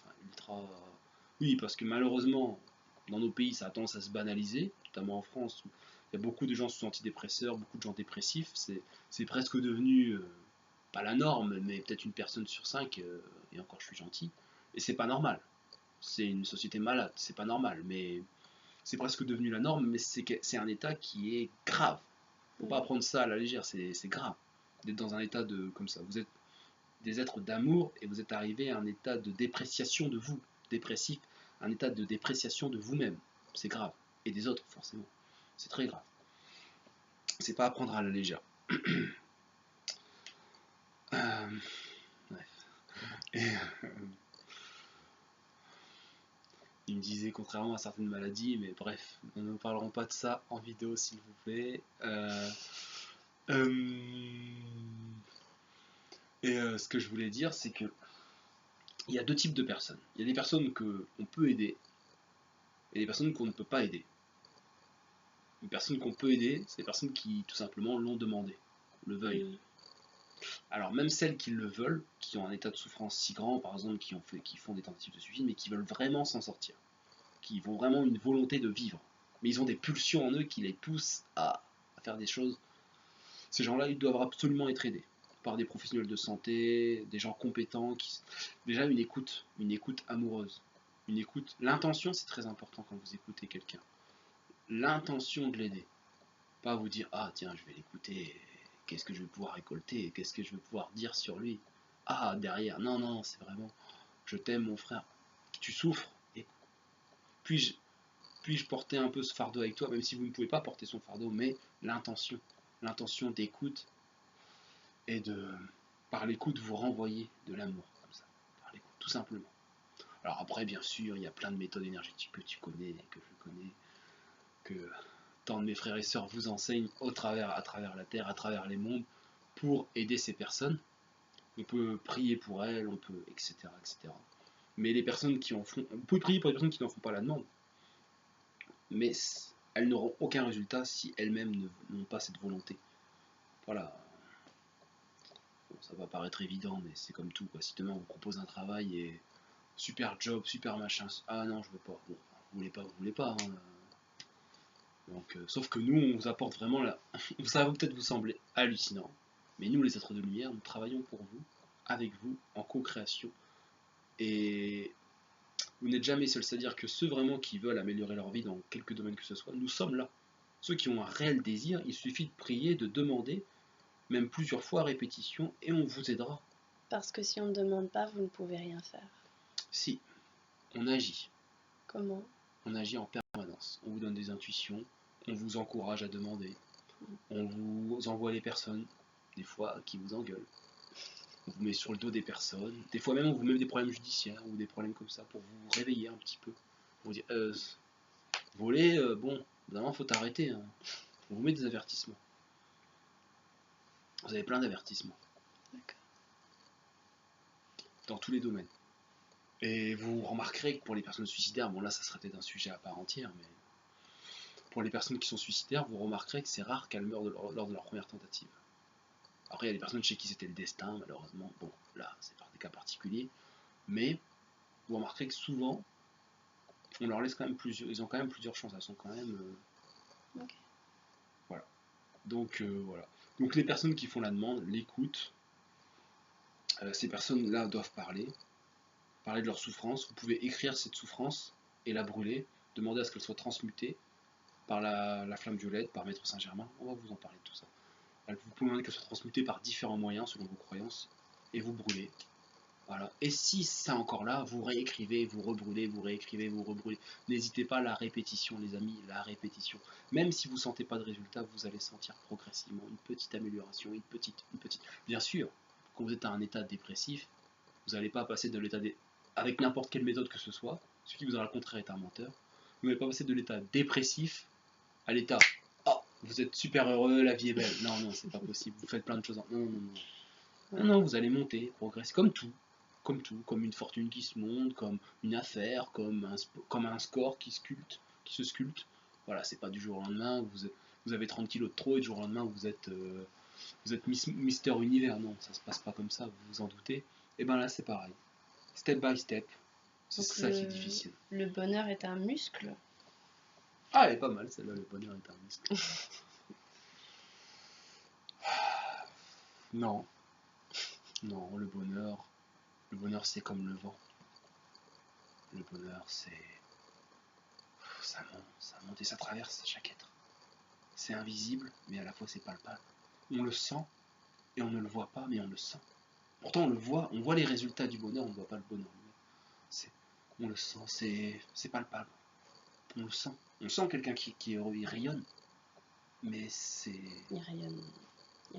S2: oui, parce que malheureusement dans nos pays ça a tendance à se banaliser, notamment en France où il y a beaucoup de gens sous antidépresseurs, beaucoup de gens dépressifs, c'est presque devenu pas la norme, mais peut-être une personne sur 5, et encore je suis gentil, et c'est pas normal. C'est une société malade, c'est pas normal, mais c'est presque devenu la norme, mais c'est un état qui est grave. Faut pas prendre ça à la légère, c'est grave d'être dans un état comme ça. Vous êtes des êtres d'amour et vous êtes arrivé à un état de dépréciation de vous, dépressif, un état de dépréciation de vous-même. C'est grave. Et des autres, forcément. C'est très grave. c'est pas à prendre à la légère. Bref. Et, il me disait contrairement à certaines maladies, mais bref, nous ne parlerons pas de ça en vidéo s'il vous plaît. Ce que je voulais dire, c'est que il y a deux types de personnes. Il y a des personnes qu'on peut aider et des personnes qu'on ne peut pas aider. Les personnes qu'on peut aider, c'est les personnes qui tout simplement l'ont demandé, le veuillent. Alors même celles qui le veulent, qui ont un état de souffrance si grand, par exemple, qui font des tentatives de suicide, mais qui veulent vraiment s'en sortir, qui ont vraiment une volonté de vivre, mais ils ont des pulsions en eux qui les poussent à faire des choses. Ces gens-là, ils doivent absolument être aidés par des professionnels de santé, des gens compétents, déjà une écoute amoureuse, une écoute. L'intention, c'est très important quand vous écoutez quelqu'un. L'intention de l'aider, pas vous dire ah tiens je vais l'écouter, qu'est-ce que je vais pouvoir récolter, qu'est-ce que je vais pouvoir dire sur lui. Ah derrière, non non, c'est vraiment je t'aime mon frère, tu souffres et puis-je porter un peu ce fardeau avec toi, même si vous ne pouvez pas porter son fardeau, mais l'intention d'écoute et de par l'écoute vous renvoyer de l'amour comme ça, par l'écoute tout simplement. Alors après bien sûr il y a plein de méthodes énergétiques que tu connais, que je connais, que tant de mes frères et sœurs vous enseignent à travers la terre, à travers les mondes, pour aider ces personnes. On peut prier pour elles, on peut, etc., etc. Mais les personnes qui en font, vous pouvez prier pour les personnes qui n'en font pas la demande, mais elles n'auront aucun résultat si elles-mêmes n'ont pas cette volonté. Voilà. Bon, ça va paraître évident, mais c'est comme tout, quoi. Si demain on vous propose un travail et super job, super machin, ah non, je veux pas. Bon, vous voulez pas. Hein. Donc, sauf que nous, on vous apporte vraiment là. Ça va peut-être vous sembler hallucinant, mais nous, les êtres de lumière, nous travaillons pour vous, avec vous, en co-création. Et vous n'êtes jamais seul, c'est-à-dire que ceux vraiment qui veulent améliorer leur vie dans quelque domaine que ce soit, nous sommes là. Ceux qui ont un réel désir, il suffit de prier, de demander, même plusieurs fois à répétition, et on vous aidera.
S1: Parce que si on ne demande pas, vous ne pouvez rien faire.
S2: Si, on agit.
S1: Comment?
S2: On agit en permanence. On vous donne des intuitions, on vous encourage à demander, on vous envoie les personnes, des fois, qui vous engueulent. On vous met sur le dos des personnes. Des fois même, on vous met des problèmes judiciaires ou des problèmes comme ça pour vous réveiller un petit peu. Pour vous dire, voler, bon, évidemment, faut t'arrêter. Hein. On vous met des avertissements. Vous avez plein d'avertissements.
S1: D'accord.
S2: Dans tous les domaines. Et vous remarquerez que pour les personnes suicidaires, bon là, ça serait peut-être un sujet à part entière, mais pour les personnes qui sont suicidaires, vous remarquerez que c'est rare qu'elles meurent lors de leur première tentative. Après, il y a des personnes chez qui c'était le destin, malheureusement. Bon, là, c'est par des cas particuliers. Mais vous remarquerez que souvent, on leur laisse quand même plusieurs. Ils ont quand même plusieurs chances. Elles sont quand même.
S1: Okay.
S2: Voilà. Donc, voilà. Donc, les personnes qui font la demande, l'écoute. Ces personnes-là doivent parler de leur souffrance. Vous pouvez écrire cette souffrance et la brûler. Demander à ce qu'elle soit transmutée par la flamme violette, par Maître Saint-Germain. On va vous en parler de tout ça. Vous pouvez demander qu'elle soit transmutée par différents moyens selon vos croyances. Et vous brûlez. Voilà. Et si c'est encore là, vous réécrivez, vous rebrûlez, vous réécrivez, vous rebrûlez. N'hésitez pas à la répétition, les amis, la répétition. Même si vous ne sentez pas de résultat, vous allez sentir progressivement une petite amélioration, une petite. Bien sûr, quand vous êtes à un état dépressif, vous n'allez pas passer de l'état avec n'importe quelle méthode que ce soit. Ce qui vous dira le contraire est un menteur. Vous n'allez pas passer de l'état dépressif à l'état oh, vous êtes super heureux, la vie est belle. Non, non, c'est pas possible. Vous faites plein de choses. Non, non, non. Non, non, vous allez monter, progresser, comme tout, comme une fortune qui se monte, comme une affaire, comme un score qui se sculpte. Voilà, c'est pas du jour au lendemain, vous avez 30 kilos de trop et du jour au lendemain vous êtes Mister Univers. Non, ça se passe pas comme ça, vous vous en doutez. Et ben là c'est pareil, step by step, c'est ça qui est difficile.
S1: Le bonheur est un muscle.
S2: Ah, elle est pas mal celle-là, le bonheur est un muscle. Non, non, le bonheur c'est comme le vent. Le bonheur c'est ça monte et ça traverse chaque être. C'est invisible, mais à la fois c'est palpable. On le sent et on ne le voit pas, mais on le sent. Pourtant on le voit, on voit les résultats du bonheur, on ne voit pas le bonheur. On le sent, c'est palpable. On le sent. On sent quelqu'un qui est heureux, il rayonne. mais c'est...
S1: Il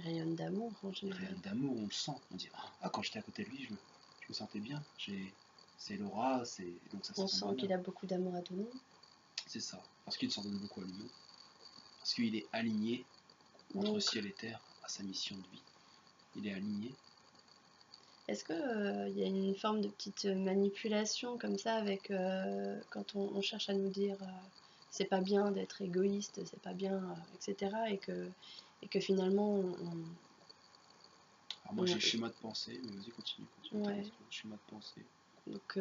S1: rayonne d'amour en
S2: Il
S1: général.
S2: rayonne d'amour, on le sent. On dit, ah, quand j'étais à côté de lui, je me sentais bien. C'est l'aura, donc ça
S1: On
S2: sent
S1: sent
S2: bon.
S1: qu'il a beaucoup d'amour à donner.
S2: C'est ça, parce qu'il s'en donne beaucoup à lui-même. Parce qu'il est aligné entre
S1: Donc,
S2: ciel et terre à sa mission de vie. Il est aligné.
S1: est-ce que y a une forme de petite manipulation comme ça avec quand on cherche à nous dire c'est pas bien d'être égoïste, c'est pas bien, etc. Et que finalement
S2: Alors moi j'ai le schéma de pensée, mais vas-y continue.
S1: Ouais.
S2: Schéma de pensée.
S1: Donc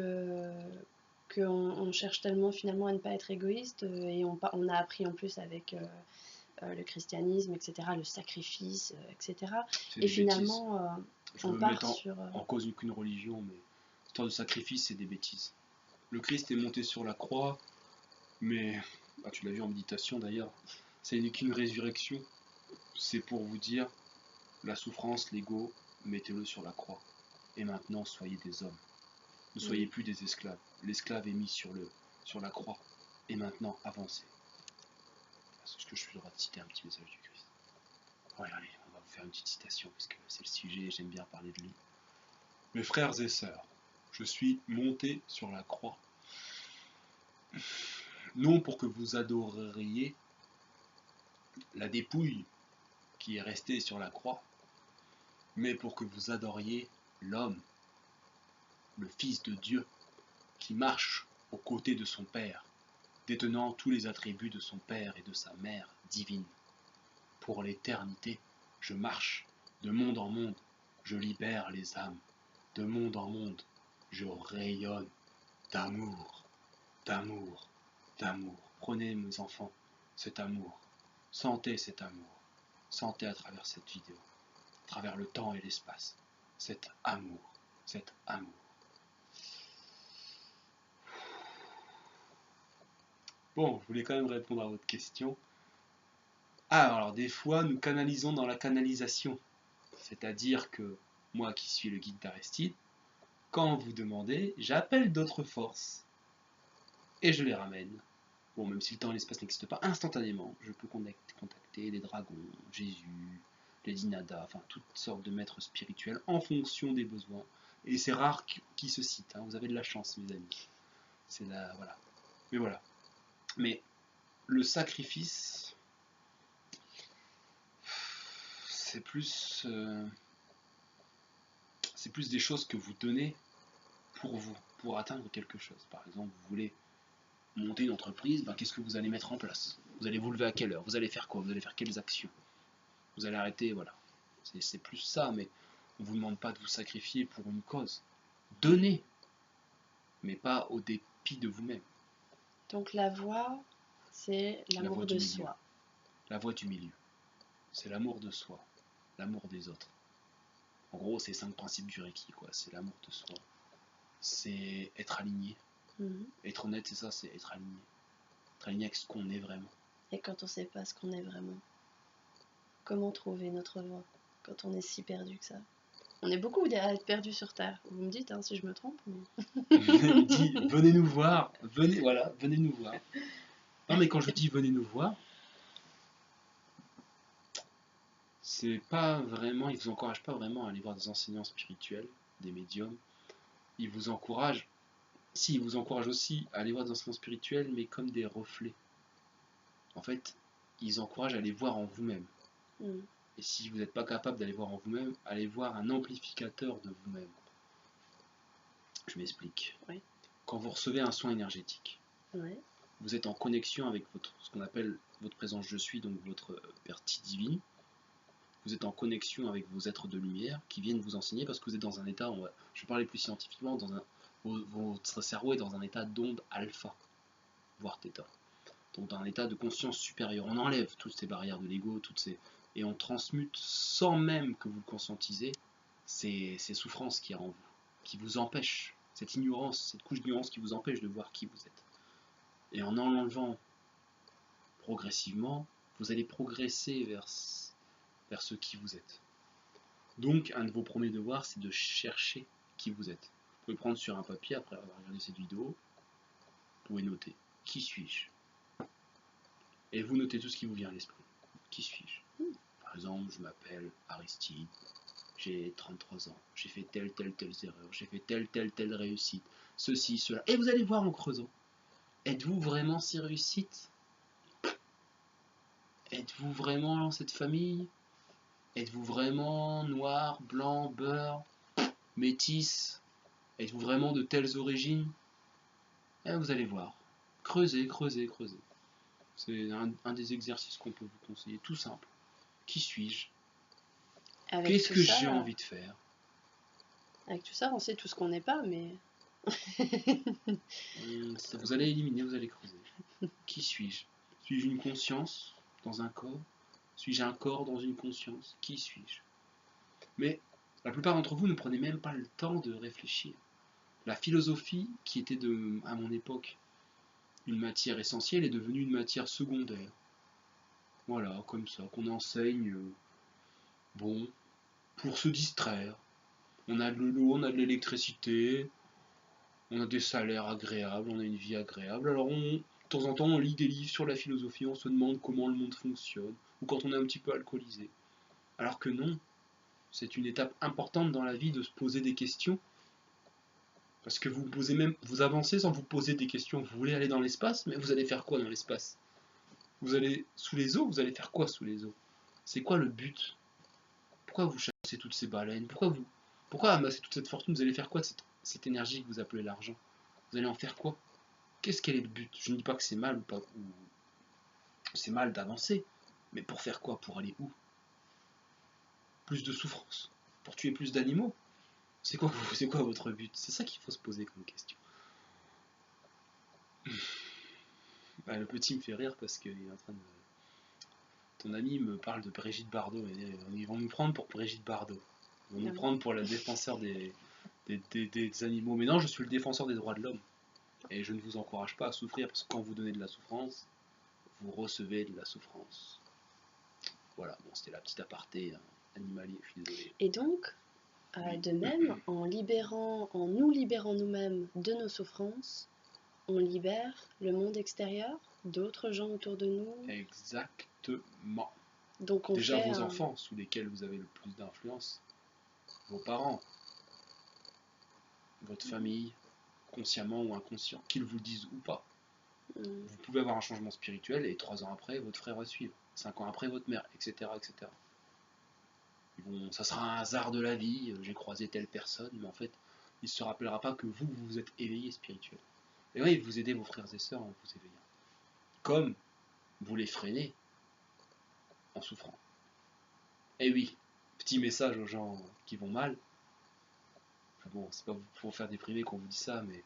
S1: qu'on cherche tellement finalement à ne pas être égoïste et on a appris en plus avec le christianisme, etc., le sacrifice, etc.
S2: C'est
S1: Et
S2: des bêtises.
S1: finalement
S2: Je
S1: on
S2: veux
S1: part
S2: mettre
S1: sur...
S2: en cause aucune religion, mais l'histoire de sacrifice, c'est des bêtises. Le Christ est monté sur la croix, mais bah, tu l'as vu en méditation d'ailleurs, c'est qu'une résurrection. C'est pour vous dire, la souffrance, l'ego, mettez-le sur la croix. Et maintenant, soyez des hommes. Ne soyez plus des esclaves. L'esclave est mis sur la croix. Et maintenant, avancez. Est-ce que je suis le droit de citer un petit message du Christ? Ouais, allez, on va vous faire une petite citation, parce que c'est le sujet et j'aime bien parler de lui. Mes frères et sœurs, je suis monté sur la croix, non pour que vous adoriez la dépouille qui est restée sur la croix, mais pour que vous adoriez l'homme, le Fils de Dieu, qui marche aux côtés de son Père, détenant tous les attributs de son Père et de sa Mère divine. Pour l'éternité, je marche de monde en monde, je libère les âmes, de monde en monde, je rayonne d'amour, d'amour, d'amour. Prenez, mes enfants, cet amour, sentez cet amour, sentez à travers cette vidéo, à travers le temps et l'espace, cet amour, cet amour. Bon, je voulais quand même répondre à votre question. Ah, alors des fois, nous canalisons dans la canalisation. C'est-à-dire que moi qui suis le guide d'Aristide, quand vous demandez, j'appelle d'autres forces et je les ramène. Bon, même si le temps et l'espace n'existent pas, instantanément, je peux contacter les dragons, Jésus, les Dinada, enfin toutes sortes de maîtres spirituels en fonction des besoins. Et c'est rare qu'ils se citent, hein. Vous avez de la chance, mes amis. C'est la... voilà. Mais voilà. Mais le sacrifice, c'est plus des choses que vous donnez pour vous, pour atteindre quelque chose. Par exemple, vous voulez monter une entreprise, ben, qu'est-ce que vous allez mettre en place? Vous allez vous lever à quelle heure? Vous allez faire quoi? Vous allez faire quelles actions? Vous allez arrêter, voilà. C'est plus ça, mais on ne vous demande pas de vous sacrifier pour une cause. Donnez, mais pas au dépit de vous-même.
S1: Donc la voie, c'est l'amour de soi.
S2: La voie du milieu. C'est l'amour de soi, l'amour des autres. En gros, c'est 5 principes du Reiki, quoi. C'est l'amour de soi. C'est être aligné. Être honnête, c'est ça, c'est être aligné. Être aligné avec ce qu'on est vraiment.
S1: Et quand on ne sait pas ce qu'on est vraiment, comment trouver notre voie quand on est si perdu que ça? On est beaucoup à être perdu sur Terre. Vous me dites hein, si je me trompe. Mais...
S2: Il me dit, venez nous voir. Venez, voilà, venez nous voir. Non, mais quand je dis venez nous voir, c'est pas vraiment, ils vous encouragent pas vraiment à aller voir des enseignants spirituels, des médiums. Ils vous encouragent, si, ils vous encouragent aussi à aller voir des enseignants spirituels, mais comme des reflets. En fait, ils encouragent à aller voir en vous-même. Et si vous n'êtes pas capable d'aller voir en vous-même, allez voir un amplificateur de vous-même. Je m'explique.
S1: Oui.
S2: Quand vous recevez un soin énergétique, vous êtes en connexion avec ce qu'on appelle votre présence je suis, donc votre partie divine. Vous êtes en connexion avec vos êtres de lumière qui viennent vous enseigner parce que vous êtes dans un état, je vais parler plus scientifiquement, votre cerveau est dans un état d'onde alpha, voire θ. Donc dans un état de conscience supérieure. On enlève toutes ces barrières de l'ego, et on transmute sans même que vous le conscientisez ces souffrances qu'il y a en vous, qui vous empêchent, cette ignorance, cette couche d'ignorance qui vous empêche de voir qui vous êtes. Et en enlevant progressivement, vous allez progresser vers ce qui vous êtes. Donc, un de vos premiers devoirs, c'est de chercher qui vous êtes. Vous pouvez prendre sur un papier, après avoir regardé cette vidéo, vous pouvez noter qui suis-je. Et vous notez tout ce qui vous vient à l'esprit. Qui suis-je? Par exemple, je m'appelle Aristide, j'ai 33 ans, j'ai fait telle erreur, j'ai fait telle réussite, ceci, cela. Et vous allez voir en creusant. Êtes-vous vraiment si réussite? Êtes-vous vraiment dans cette famille? Êtes-vous vraiment noir, blanc, beurre, métis? Êtes-vous vraiment de telles origines? Et vous allez voir. Creusez, creusez, creusez. C'est un des exercices qu'on peut vous conseiller, tout simple. Qui suis-je?
S1: Avec
S2: Qu'est-ce
S1: tout
S2: que j'ai
S1: ça,
S2: envie de faire?
S1: avec tout ça, on sait tout ce qu'on n'est pas, mais
S2: Vous allez éliminer, vous allez creuser. Qui suis-je? Suis-je une conscience dans un corps? Suis-je un corps dans une conscience? Qui suis-je? Mais la plupart d'entre vous ne prenez même pas le temps de réfléchir. La philosophie, qui était à mon époque une matière essentielle, est devenue une matière secondaire. Voilà, comme ça, qu'on enseigne, bon, pour se distraire. On a de l'eau, on a de l'électricité, on a des salaires agréables, on a une vie agréable. Alors de temps en temps, on lit des livres sur la philosophie, on se demande comment le monde fonctionne, ou quand on est un petit peu alcoolisé. Alors que non, c'est une étape importante dans la vie de se poser des questions. Parce que vous avancez sans vous poser des questions. Vous voulez aller dans l'espace, mais vous allez faire quoi dans l'espace? Vous allez sous les eaux, vous allez faire quoi sous les eaux? C'est quoi le but? Pourquoi vous chassez toutes ces baleines? Pourquoi amasser toute cette fortune? Vous allez faire quoi de cette énergie que vous appelez l'argent? Vous allez en faire quoi? Quel est le but? Je ne dis pas que c'est mal ou pas, ou c'est mal d'avancer, mais pour faire quoi? Pour aller où? Plus de souffrance? Pour tuer plus d'animaux? C'est quoi votre but? C'est ça qu'il faut se poser comme question. Bah, le petit me fait rire parce qu'il est en train de. Ton ami me parle de Brigitte Bardot. Et ils vont nous prendre pour Brigitte Bardot. Ils vont nous prendre pour la défenseur des animaux. Mais non, je suis le défenseur des droits de l'homme. Et je ne vous encourage pas à souffrir parce que quand vous donnez de la souffrance, vous recevez de la souffrance. Voilà, bon, c'était la petite aparté animalier, je suis désolé.
S1: et donc, de même, en nous libérant nous-mêmes de nos souffrances, on libère le monde extérieur, d'autres gens autour de nous.
S2: Exactement.
S1: Donc on
S2: Déjà
S1: fait
S2: vos enfants, sous lesquels vous avez le plus d'influence, vos parents, votre famille, consciemment ou inconscient, qu'ils vous le disent ou pas. Vous pouvez avoir un changement spirituel et 3 ans après, votre frère va suivre. 5 ans après, votre mère, etc. etc. Ça sera un hasard de la vie, j'ai croisé telle personne, mais en fait, il ne se rappellera pas que vous vous êtes éveillé spirituel. Et oui, vous aidez vos frères et sœurs en vous éveillant. Comme vous les freinez en souffrant. Et oui, petit message aux gens qui vont mal. Bon, c'est pas pour faire déprimer qu'on vous dit ça, mais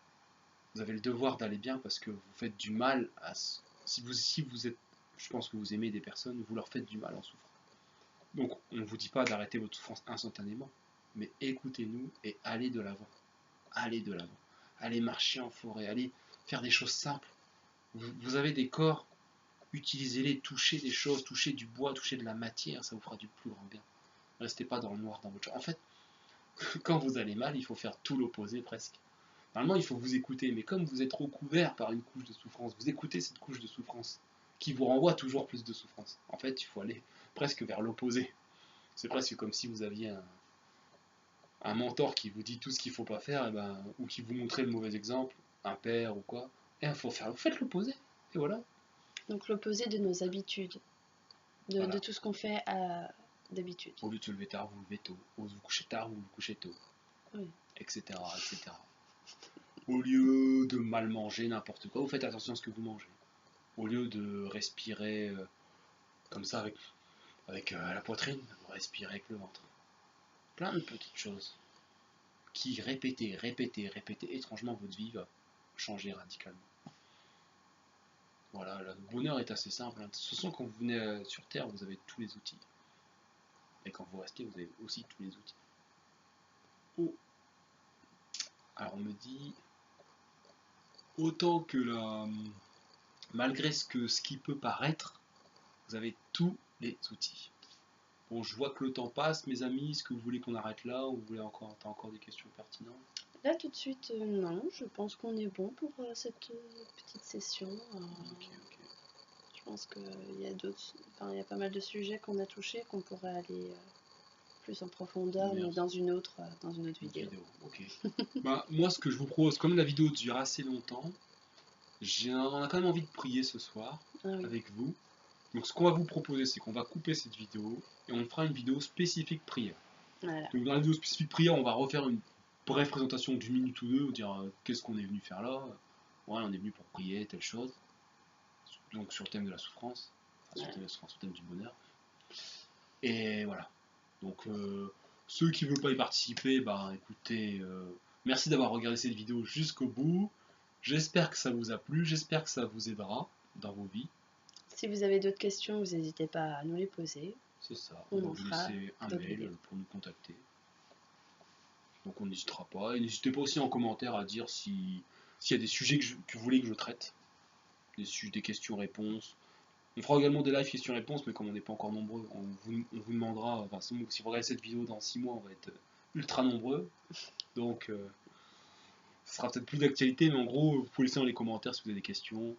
S2: vous avez le devoir d'aller bien parce que vous faites du mal à. Si vous êtes. Je pense que vous aimez des personnes, vous leur faites du mal en souffrant. Donc, on ne vous dit pas d'arrêter votre souffrance instantanément, mais écoutez-nous et allez de l'avant. Allez de l'avant. Allez marcher en forêt, allez faire des choses simples. Vous avez des corps, utilisez-les, touchez des choses, touchez du bois, touchez de la matière, ça vous fera du plus grand bien. Restez pas dans le noir dans votre chambre. En fait, quand vous allez mal, il faut faire tout l'opposé presque. Normalement, il faut vous écouter, mais comme vous êtes recouvert par une couche de souffrance, vous écoutez cette couche de souffrance qui vous renvoie toujours plus de souffrance. En fait, il faut aller presque vers l'opposé. C'est presque comme si vous aviez un mentor qui vous dit tout ce qu'il ne faut pas faire, ou qui vous montrait le mauvais exemple, un père ou quoi. Et il faut faire, vous faites l'opposé. Et voilà.
S1: donc l'opposé de nos habitudes, de tout ce qu'on fait d'habitude.
S2: Au lieu de se lever tard, vous levez tôt. Au lieu de vous coucher tard, vous vous couchez tôt.
S1: Oui.
S2: Etc. etc. Au lieu de mal manger n'importe quoi, vous faites attention à ce que vous mangez. Au lieu de respirer comme ça avec la poitrine, vous respirez avec le ventre. Plein de petites choses qui, répétez, étrangement, votre vie va changer radicalement. Voilà, le bonheur est assez simple. De toute façon, quand vous venez sur Terre, vous avez tous les outils. Et quand vous restez, vous avez aussi tous les outils. Oh. Alors on me dit, autant que malgré ce qui peut paraître, vous avez tous les outils. Bon, je vois que le temps passe, mes amis. Est-ce que vous voulez qu'on arrête là ou vous voulez t'as encore des questions pertinentes?
S1: Là tout de suite, non, je pense qu'on est bon pour cette petite session.
S2: Ok.
S1: Je pense qu'il y a d'autres, enfin, il y a pas mal de sujets qu'on a touchés qu'on pourrait aller plus en profondeur, mais
S2: Merci.
S1: dans une autre vidéo.
S2: Ok. Bah, moi, ce que je vous propose, comme la vidéo dure assez longtemps, on a quand même envie de prier ce soir
S1: Ah oui,
S2: avec vous. Donc, ce qu'on va vous proposer, c'est qu'on va couper cette vidéo et on fera une vidéo spécifique prière.
S1: voilà.
S2: Donc, dans la vidéo spécifique prière, on va refaire une brève présentation d'une minute ou deux, dire qu'est-ce qu'on est venu faire là. Ouais, on est venu pour prier, telle chose. Donc, sur le thème de la souffrance, enfin, sur le thème de la souffrance, sur le thème du bonheur. Et voilà. Donc, ceux qui ne veulent pas y participer, bah écoutez, merci d'avoir regardé cette vidéo jusqu'au bout. J'espère que ça vous a plu, j'espère que ça vous aidera dans vos vies.
S1: Si vous avez d'autres questions, vous n'hésitez pas à nous les poser.
S2: C'est ça,
S1: On
S2: on va
S1: en
S2: vous
S1: fera
S2: laisser un
S1: d'autres
S2: mail
S1: vidéos.
S2: pour nous contacter. Donc on n'hésitera pas. Et n'hésitez pas aussi en commentaire à dire s'il y a des sujets que vous voulez que je traite. Des questions-réponses. On fera également des live questions-réponses, mais comme on n'est pas encore nombreux, on vous demandera, enfin, si vous regardez cette vidéo dans 6 mois, on va être ultra nombreux. Donc, ce sera peut-être plus d'actualité, mais en gros, vous pouvez laisser dans les commentaires si vous avez des questions.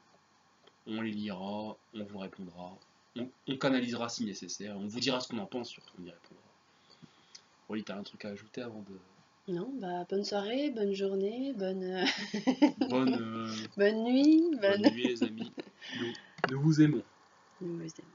S2: On les lira, on vous répondra. On canalisera si nécessaire. On vous dira ce qu'on en pense, surtout, on y répondra. Wally, t'as un truc à ajouter avant de...
S1: Non, bah bonne soirée, bonne journée, bonne
S2: Bonne
S1: bonne nuit,
S2: nuit, les amis. Nous vous aimons.
S1: Nous vous aimons.